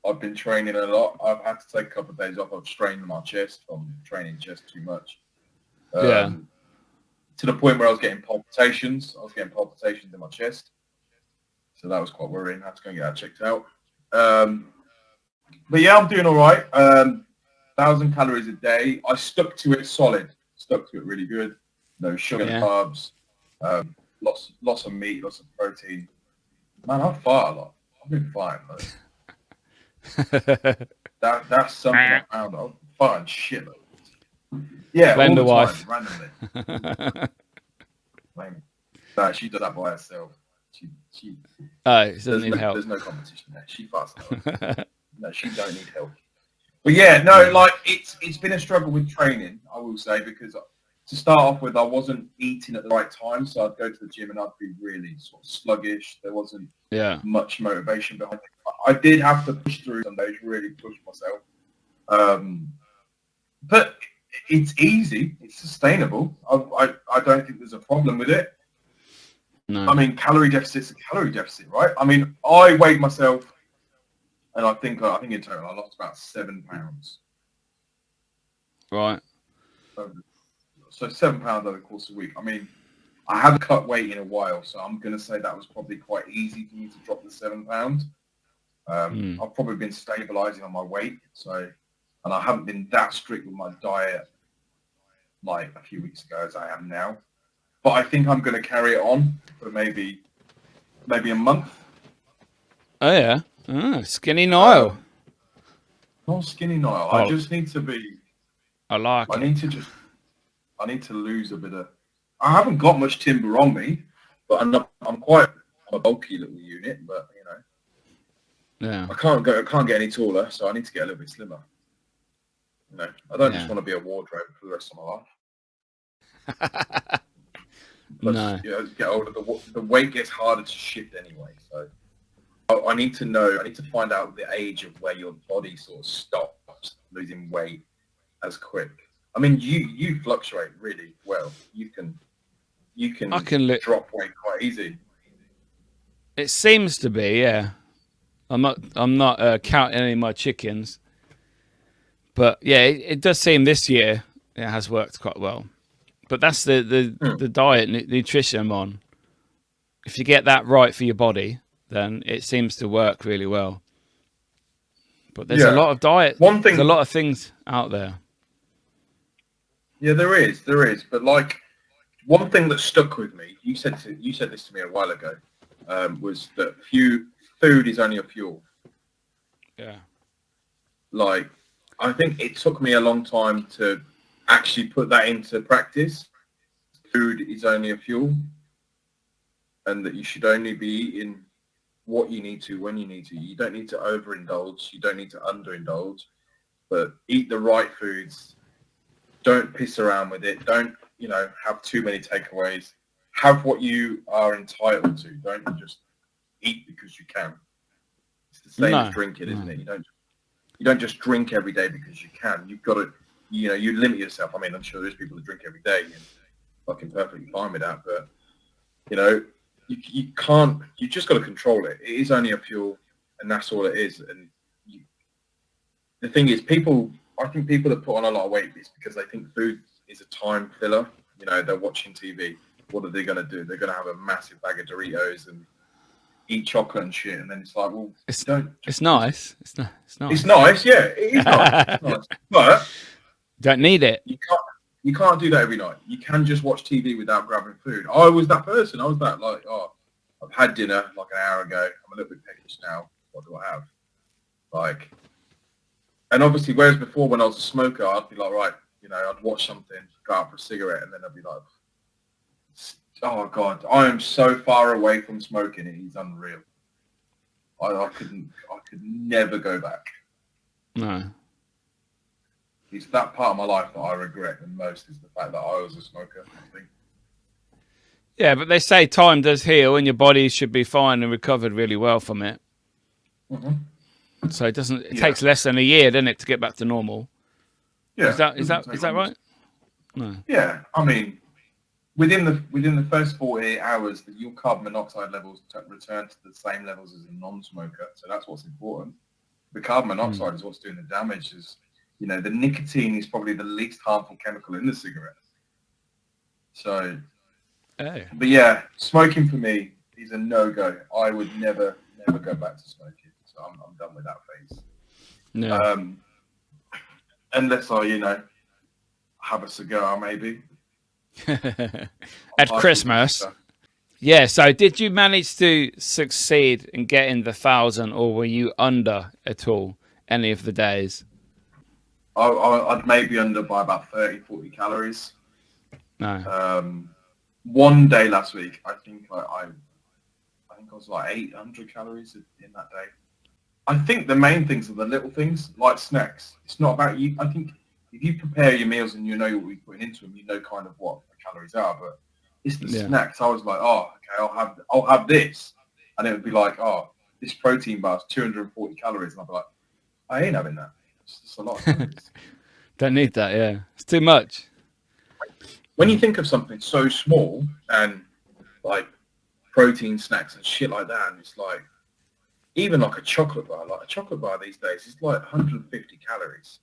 I've been training a lot. I've had to take a couple of days off. I've strained my chest from training chest too much. To the point where I was getting palpitations. I was getting palpitations in my chest. So that was quite worrying. I had to go and get that checked out. But yeah, I'm doing all right. 1,000 calories a day. I stuck to it solid. Stuck to it really good. No sugar and carbs. Lots of meat, lots of protein. Man, I fart a lot. I've been fine. That's something I found. I'm farting shit. Yeah, Blame the wife. wife. Randomly. No, she did that by herself. She doesn't need help. There's no competition there. She farts a lot. No, she don't need help. But yeah, no, like it's been a struggle with training, I will say, because to start off with, I wasn't eating at the right time, so I'd go to the gym and I'd be really sort of sluggish. There wasn't much motivation behind it. I did have to push through some days, really push myself. But it's easy. It's sustainable. I don't think there's a problem with it. No. I mean, calorie deficit's a calorie deficit, right? I mean, I weighed myself, and I think in total I lost about 7 pounds. Right. So 7 pounds over the course of a week. I mean, I haven't cut weight in a while, so I'm going to say that was probably quite easy for me to drop the 7 pounds. I've probably been stabilizing on my weight, and I haven't been that strict with my diet like a few weeks ago as I am now. But I think I'm going to carry it on for maybe a month. Oh yeah, skinny Niall. Not skinny Niall. I just need to be. I need to lose a bit of. I haven't got much timber on me, but I'm a bulky little unit. But you know, Yeah. I can't get any taller, so I need to get a little bit slimmer. You know, I don't just want to be a wardrobe for the rest of my life. Plus, No. you know, as you get older, the weight gets harder to shift anyway. So I need to know. I need to find out the age of where your body sort of stops losing weight as quick. I mean, you fluctuate really well. You can I can look. drop weight quite easy. It seems to be, yeah. I'm not counting any of my chickens, but yeah, it does seem this year it has worked quite well. But that's the diet nutrition I'm on. If you get that right for your body, then it seems to work really well. But there's a lot of diet. There's a lot of things out there. Yeah, there is. But like one thing that stuck with me, you said this to me a while ago, was that food is only a fuel. Yeah. Like, I think it took me a long time to actually put that into practice. Food is only a fuel, and that you should only be eating what you need to when you need to. You don't need to overindulge. You don't need to underindulge, but eat the right foods. Don't piss around with it. Don't, you know, have too many takeaways. Have what you are entitled to. Don't just eat because you can. It's the same as drinking, isn't it? You don't just drink every day because you can. You've got to, you know, you limit yourself. I mean, I'm sure there's people that drink every day and fucking perfectly fine with that, but you know, you can't. You just got to control it. It is only a fuel, and that's all it is. And the thing is, I think people that put on a lot of weight is because they think food is a time filler. You know, they're watching TV. What are they going to do? They're going to have a massive bag of Doritos and eat chocolate and shit. And then it's like, well, it's nice. It's nice. It's nice. Yeah, it is nice. It's nice. But don't need it. You can't do that every night. You can just watch TV without grabbing food. I was that person. I was that like, oh, I've had dinner like an hour ago. I'm a little bit peckish now. What do I have? Like, and obviously, whereas before when I was a smoker, I'd be like, right, you know, I'd watch something, go out for a cigarette, and then I'd be like, oh God, I am so far away from smoking. It is unreal. I could never go back. No. It's that part of my life that I regret the most is the fact that I was a smoker, I think. Yeah, but they say time does heal and your body should be fine and recovered really well from it. Mm-hmm. So it takes less than a year, doesn't it, to get back to normal? Yeah. Is that right? No. Yeah. I mean, within the first 48 hours, your carbon monoxide levels return to the same levels as a non-smoker. So that's what's important. The carbon monoxide is what's doing the damage. You know, the nicotine is probably the least harmful chemical in the cigarette. So, but yeah, smoking for me is a no-go. I would never go back to smoking. So I'm done with that phase. No. Unless I, you know, have a cigar maybe. At Christmas. Yeah, so did you manage to succeed in getting the 1,000 or were you under at all any of the days? I'd maybe under by about 30, 40 calories. No. One day last week, I think I was like 800 calories in that day. I think the main things are the little things, like snacks. It's not about you. I think if you prepare your meals and you know what you're putting into them, you know kind of what the calories are. But it's the snacks. I was like, oh, okay, I'll have this, and it would be like, oh, this protein bar is 240 calories, and I'd be like, I ain't having that. It's a lot of calories. Don't need that. Yeah, it's too much. When you think of something so small and like protein snacks and shit like that, and it's like even like a chocolate bar these days is like 150 calories.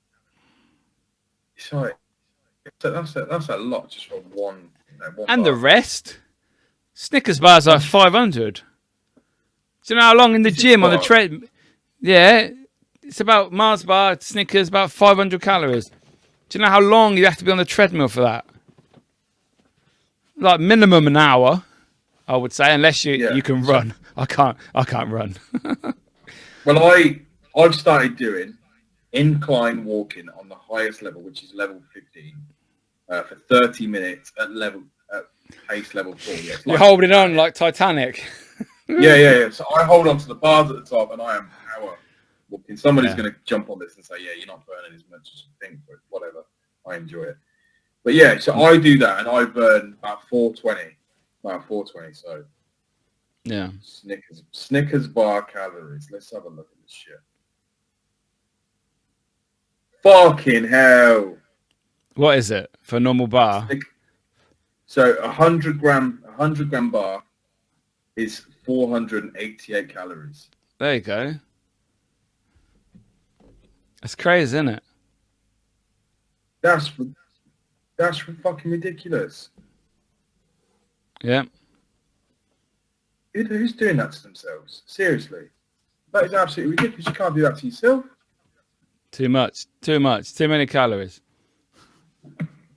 It's like that's a lot just for one. You know, one and bar. The rest, Snickers bars are 500. Do you know how long in the gym on the tread? Yeah, it's about Mars bar, Snickers, about 500 calories. Do you know how long you have to be on the treadmill for that? Like minimum an hour, I would say, unless you can run. I can't run. Well, I've started doing incline walking on the highest level, which is level 15, for 30 minutes at pace level 4. Yeah, You're holding on like Titanic. Yeah. So I hold on to the bars at the top, and I am power Somebody's Yeah. going to jump on this and say, yeah, you're not burning as much as you think, but whatever. I enjoy it. But yeah, so I do that, and I burn about 420. About 420, so Yeah. Snickers bar calories. Let's have a look at this shit. Fucking hell. What is it for a normal bar? So 100 gram bar is 488 calories. There you go. That's crazy, isn't it? That's fucking ridiculous. Yeah. Who's doing that to themselves? Seriously. That is absolutely ridiculous. You can't do that to yourself. Too much. Too many calories.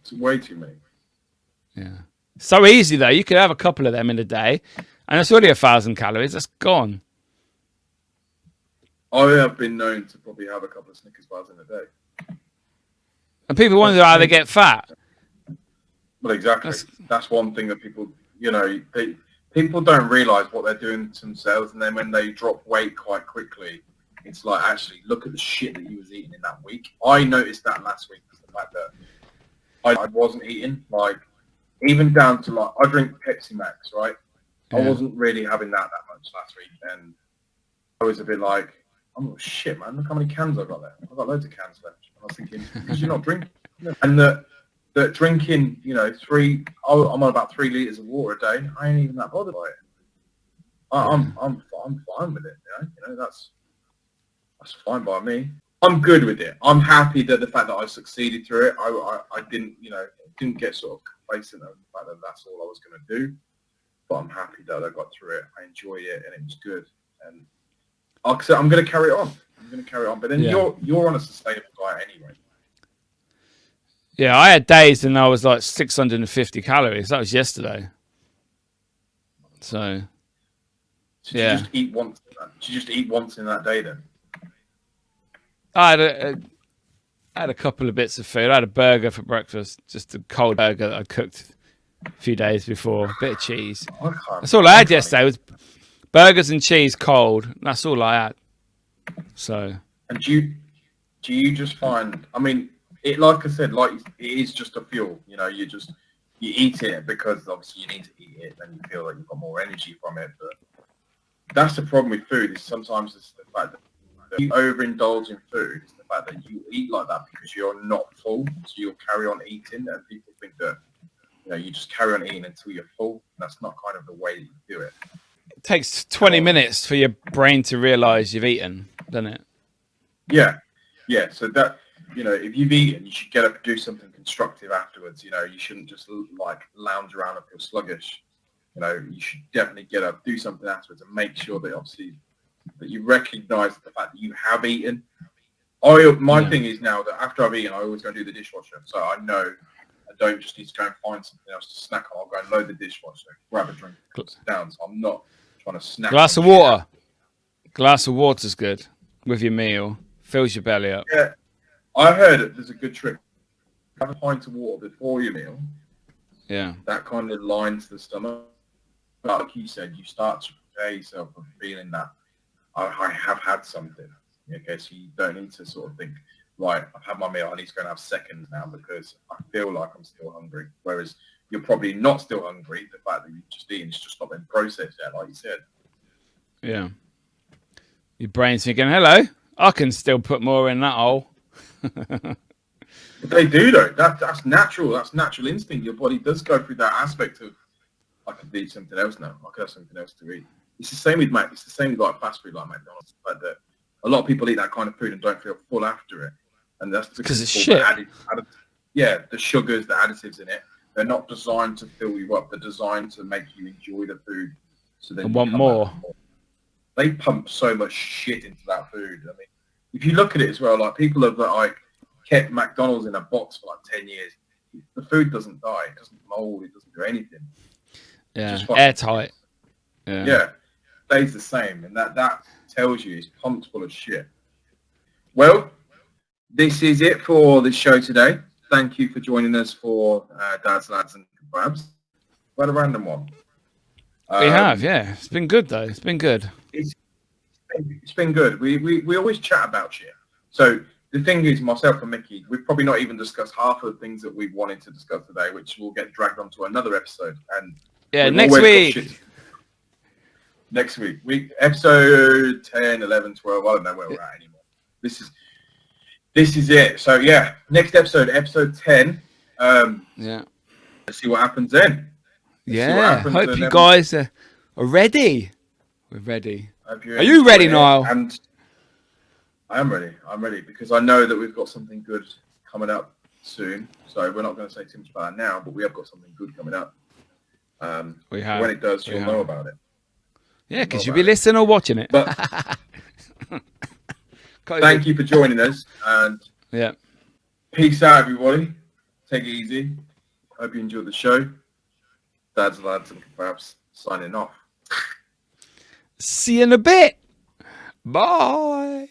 It's way too many. Yeah. So easy though. You could have a couple of them in a day, and it's already 1,000 calories. That's gone. I have been known to probably have a couple of Snickers bars in a day. And people wonder how they get fat. Well, exactly. That's one thing that people, people don't realise what they're doing to themselves, and then when they drop weight quite quickly, it's like, actually, look at the shit that you was eating in that week. I noticed that last week, the fact that I wasn't eating, like, even down to, like, I drink Pepsi Max, right? Yeah. I wasn't really having that much last week, and I was a bit like, oh, shit, man, look how many cans I've got there. I've got loads of cans left. And I was thinking, because you're not drinking. And that drinking, I'm on about 3 litres of water a day. I ain't even that bothered by it. I'm fine with it. That's fine by me. I'm good with it. I'm happy that the fact that I succeeded through it. I didn't get sort of complacent of the fact that that's all I was going to do. But I'm happy that I got through it. I enjoyed it, and it was good. And like I said, I'm going to carry it on. But then you're on a sustainable diet anyway. Yeah, I had days and I was like 650 calories. That was yesterday. So yeah. You just eat once. Did you just eat once in that day then? I had a couple of bits of food. I had a burger for breakfast, just a cold burger that I cooked a few days before. A bit of cheese. That's all I had yesterday was burgers and cheese cold. That's all I had. So. And do you just find? I mean, it, like I said, like it is just a fuel. You eat it because obviously you need to eat it, and you feel like you've got more energy from it. But that's the problem with food. Is sometimes it's the fact that you overindulge in food. It's the fact that you eat like that because you're not full, so you'll carry on eating, and people think that you just carry on eating until you're full. That's not kind of the way that you do it. It takes 20 minutes for your brain to realise you've eaten, doesn't it? Yeah. So that if you've eaten, you should get up and do something constructive afterwards. You shouldn't just like lounge around and feel sluggish. You should definitely get up, do something afterwards, and make sure that obviously that you recognise the fact that you have eaten. My thing is now that after I've eaten, I always go and do the dishwasher. So I know I don't just need to go and find something else to snack on. I'll go and load the dishwasher, grab a drink, put it down. So I'm not trying to snack. Glass of water. Glass of water's good with your meal. Fills your belly up. Yeah, I heard that there's a good trick. Have a pint of water before your meal. Yeah. That kind of lines the stomach. Like you said, you start to prepare yourself for feeling that I have had something. Okay, so you don't need to sort of think, right, I've had my meal, I need to go and have seconds now because I feel like I'm still hungry. Whereas you're probably not still hungry. The fact that you've just eaten is just not been processed yet, like you said. Yeah. Your brain's thinking, hello, I can still put more in that hole. But they do though. That's natural. That's natural instinct. Your body does go through that aspect of I could eat something else now. I could have something else to eat. It's the same with Mac. It's the same with like fast food like McDonald's. Like that, a lot of people eat that kind of food and don't feel full after it, and that's because it's shit. The sugars, the additives in it, they're not designed to fill you up. They're designed to make you enjoy the food. So then you want more. They pump so much shit into that food. I mean, if you look at it as well, like people have like kept McDonald's in a box for like 10 years. The food doesn't die. It doesn't mold. It doesn't do anything. Yeah, airtight. Yeah, stays the same, and that tells you it's pumped full of shit. Well, this is it for the show today. Thank you for joining us for Dads, Lads and Kebabs. We had a random one. We have, yeah. It's been good though. It's been good. It's been good. We always chat about shit. So the thing is, myself and Mickey, we've probably not even discussed half of the things that we wanted to discuss today, which will get dragged onto another episode. And Yeah, we've next always got week. shit to- Next week, episode 10, 11, 12. I don't know where we're at anymore. This is it. So yeah, next episode 10. Yeah. Let's see what happens then. Yeah. Hope you guys are ready. We're ready. Are you ready, Niall? And I am ready. I'm ready because I know that we've got something good coming up soon. So we're not going to say too much about it now, but we have got something good coming up. We have. When it does, you'll know about it. Yeah, because you'll be listening or watching it. But thank you for joining us, and yeah, peace out, everybody. Take it easy. Hope you enjoyed the show. Dads, Lads and Kebabs signing off. see you in a bit. Bye.